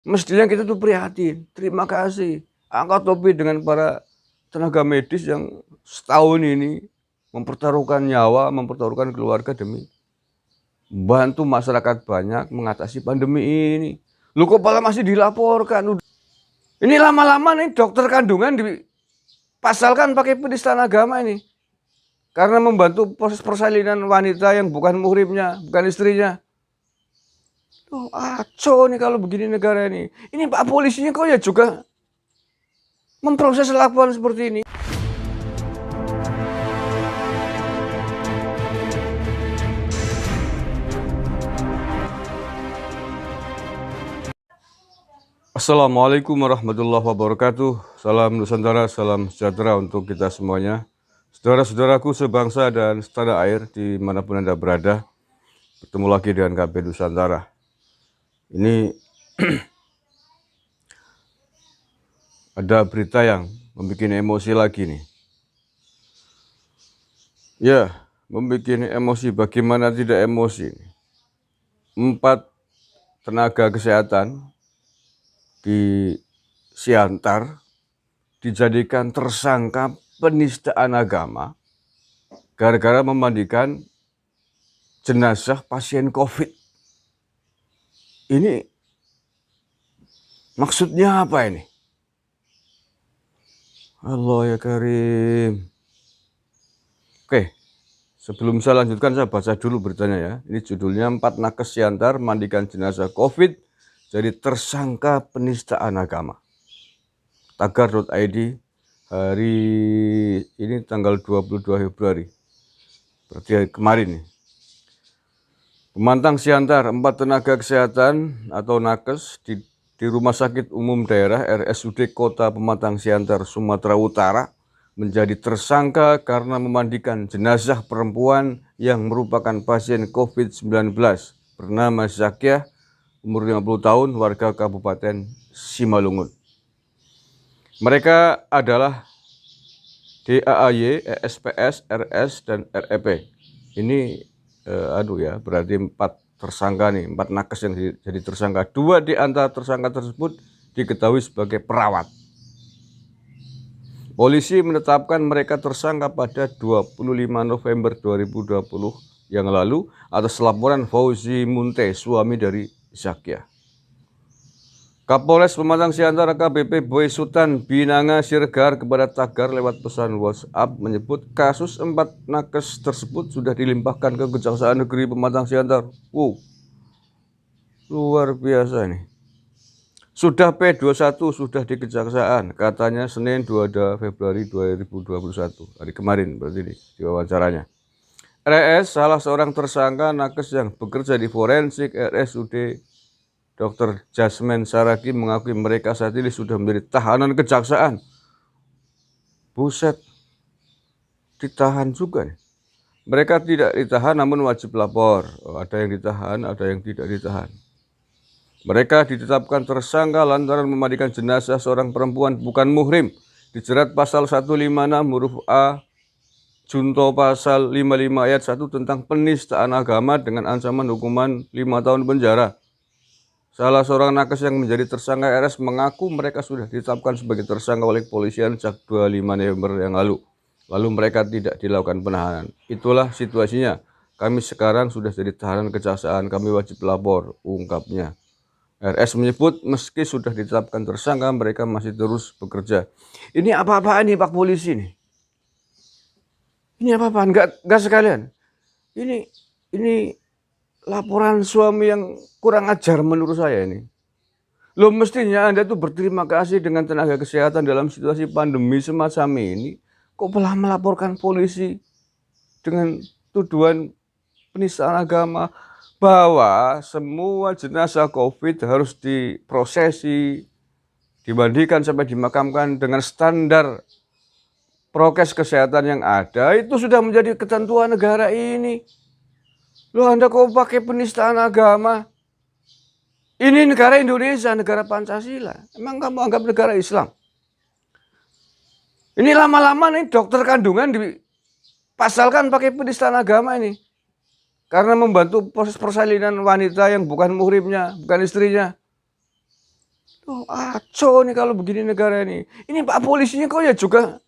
Mestinya kita tuh prihatin, terima kasih, angkat topi dengan para tenaga medis yang setahun ini mempertaruhkan nyawa, mempertaruhkan keluarga demi membantu masyarakat banyak mengatasi pandemi ini. Loh kok malah masih dilaporkan? Ini lama-lama nih dokter kandungan dipasalkan pakai penistaan agama ini. Karena membantu proses persalinan wanita yang bukan muhrimnya, bukan istrinya. Oh, aco nih kalau begini negara ini. Ini Pak polisinya kok ya juga memproses laporan seperti ini. Assalamualaikum warahmatullahi wabarakatuh. Salam Nusantara, salam sejahtera untuk kita semuanya. Saudara-saudaraku sebangsa dan setanah air dimanapun Anda berada. Bertemu lagi dengan KB Nusantara. Ini ada berita yang membuat emosi lagi nih. Ya, membuat emosi, bagaimana tidak emosi. 4 tenaga kesehatan di Siantar dijadikan tersangka penistaan agama gara-gara memandikan jenazah pasien COVID. Ini maksudnya apa ini? Allah ya Karim. Oke, sebelum saya lanjutkan saya baca dulu beritanya ya. Ini judulnya 4 nakes Siantar mandikan jenazah COVID jadi tersangka penistaan agama. Tagar.id hari ini tanggal 22 Februari. Berarti hari kemarin nih. Pemantang Siantar, 4 tenaga kesehatan atau nakes di Rumah Sakit Umum Daerah RSUD Kota Pematang Siantar, Sumatera Utara menjadi tersangka karena memandikan jenazah perempuan yang merupakan pasien COVID-19 bernama Zakiah, umur 50 tahun, warga Kabupaten Simalungun. Mereka adalah DAAY, ESPS, RS, dan REP. Ini berarti 4 tersangka nih, 4 nakes yang jadi tersangka. 2 di antara tersangka tersebut diketahui sebagai perawat. Polisi menetapkan mereka tersangka pada 25 November 2020 yang lalu atas laporan Fauzi Munte, suami dari Zakiah. Kapolres Pematang Siantar AKBP Boy Sultan Binanga Siregar kepada Tagar lewat pesan WhatsApp menyebut kasus 4 nakes tersebut sudah dilimpahkan ke Kejaksaan Negeri Pematang Siantar. Wow, luar biasa nih. Sudah P21 sudah di Kejaksaan, katanya Senin 22 Februari 2021, hari kemarin berarti di wawancaranya. RS, salah seorang tersangka nakes yang bekerja di forensik RSUD Dr. Jasmine Saragi mengakui mereka saat ini sudah menjadi tahanan kejaksaan. Buset, ditahan juga nih. Mereka tidak ditahan namun wajib lapor. Ada yang ditahan, ada yang tidak ditahan. Mereka ditetapkan tersangka lantaran memandikan jenazah seorang perempuan bukan muhrim. Dijerat pasal 156 huruf A Junto pasal 55 ayat 1 tentang penistaan agama dengan ancaman hukuman 5 tahun penjara. Salah seorang nakes yang menjadi tersangka RS mengaku mereka sudah ditetapkan sebagai tersangka oleh kepolisian sejak 25 November yang lalu. Lalu mereka tidak dilakukan penahanan. Itulah situasinya. Kami sekarang sudah jadi tahanan kejaksaan, kami wajib lapor, ungkapnya. RS menyebut meski sudah ditetapkan tersangka, mereka masih terus bekerja. Ini apa-apaan nih Pak Polisi nih? Ini apa-apaan? Enggak sekalian. Ini laporan suami yang kurang ajar menurut saya ini. Loh mestinya Anda tuh berterima kasih dengan tenaga kesehatan dalam situasi pandemi semacam ini. Kok malah melaporkan polisi dengan tuduhan penistaan agama bahwa semua jenazah COVID harus diprosesi, dimandikan sampai dimakamkan dengan standar prokes kesehatan yang ada. Itu sudah menjadi ketentuan negara ini. Loh Anda kok pakai penistaan agama? Ini negara Indonesia, negara Pancasila. Emang kamu anggap negara Islam? Ini lama-lama nih dokter kandungan dipasalkan pakai penistaan agama ini. Karena membantu proses persalinan wanita yang bukan muhrimnya, bukan istrinya. Oh, aco nih kalau begini negara ini. Ini Pak polisinya kok ya juga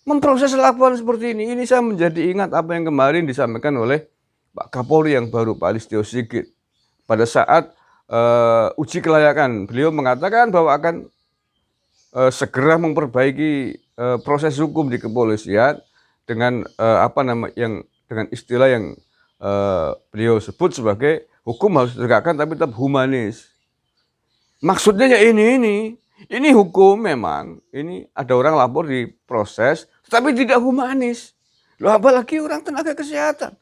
memproses laporan seperti ini. Ini saya menjadi ingat apa yang kemarin disampaikan oleh Pak Kapolri yang baru, Pak Listio Sigit. Pada saat uji kelayakan, beliau mengatakan bahwa akan segera memperbaiki proses hukum di kepolisian dengan dengan istilah yang beliau sebut sebagai hukum harus ditegakkan tapi tetap humanis. Maksudnya ya ini hukum memang, ini ada orang lapor di proses, tapi tidak humanis. Loh, apalagi orang tenaga kesehatan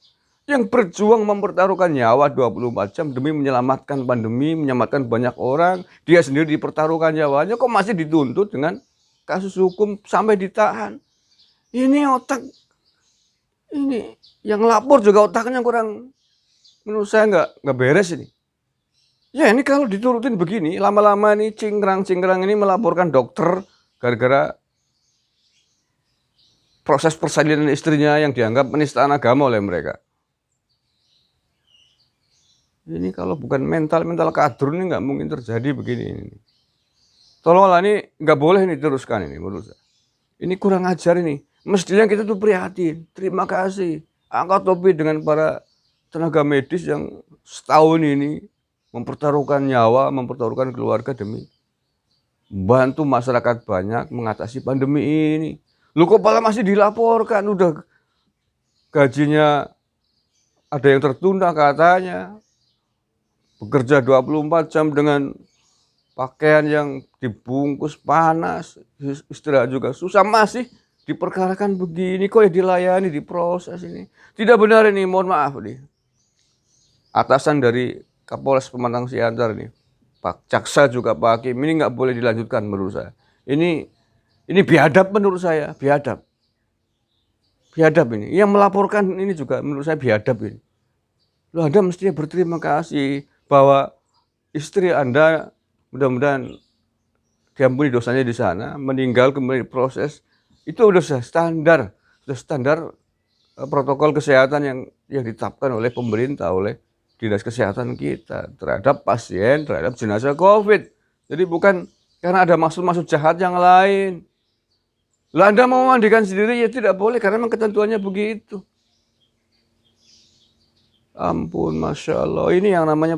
yang berjuang mempertaruhkan nyawa 24 jam demi menyelamatkan pandemi, menyelamatkan banyak orang, dia sendiri dipertaruhkan nyawanya, kok masih dituntut dengan kasus hukum sampai ditahan. Ini otak, ini yang lapor juga otaknya kurang, menurut saya nggak beres ini. Ya ini kalau diturutin begini, lama-lama ini cingkrang-cingkrang ini melaporkan dokter gara-gara proses persalinan istrinya yang dianggap penistaan agama oleh mereka. Ini kalau bukan mental kadrun ini nggak mungkin terjadi begini. Tolonglah ini nggak boleh ini teruskan ini menurut saya. Ini kurang ajar ini. Mestinya kita tuh prihatin. Terima kasih. Angkat topi dengan para tenaga medis yang setahun ini mempertaruhkan nyawa, mempertaruhkan keluarga demi bantu masyarakat banyak mengatasi pandemi ini. Lu kok malah masih dilaporkan, udah gajinya ada yang tertunda katanya. Bekerja 24 jam dengan pakaian yang dibungkus panas, istirahat juga susah, masih diperkarakan begini, kok ya dilayani, diproses ini. Tidak benar ini, mohon maaf nih. Atasan dari Kapolres Pematang Siantar nih, Pak Jaksa juga Pak Hakim, ini nggak boleh dilanjutkan menurut saya. Ini biadab menurut saya, biadab. Biadab ini. Yang melaporkan ini juga menurut saya biadab ini. Loh, Anda mestinya berterima kasih bahwa istri Anda mudah-mudahan diampuni dosanya di sana, meninggal kemudian proses, itu sudah standar protokol kesehatan yang ditetapkan oleh pemerintah, oleh Dinas Kesehatan kita terhadap pasien, terhadap jenazah COVID. Jadi bukan karena ada maksud-maksud jahat yang lain. Lah Anda mau mandikan sendiri ya tidak boleh karena memang ketentuannya begitu. Ampun, Masya Allah. Ini yang namanya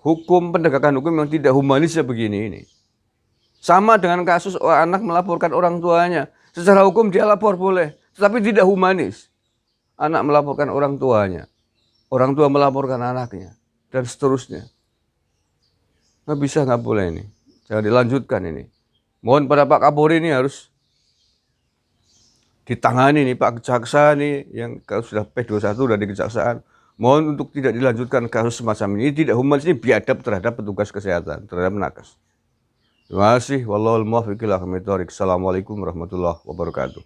hukum, penegakan hukum yang tidak humanis ya begini ini. Sama dengan kasus anak melaporkan orang tuanya. Secara hukum dia lapor boleh, tetapi tidak humanis. Anak melaporkan orang tuanya. Orang tua melaporkan anaknya, dan seterusnya. Nggak bisa, nggak boleh ini. Jangan dilanjutkan ini. Mohon pada Pak Kapolri ini harus ditangani nih Pak Jaksa nih, yang kalau sudah P21 dari Kejaksaan. Mohon untuk tidak dilanjutkan kasus semacam ini. Tidak humanis, ini biadab terhadap petugas kesehatan, terhadap nakes. Terima kasih. Wallahul muwaffiq ila aqwamit thoriq. Assalamualaikum warahmatullahi wabarakatuh.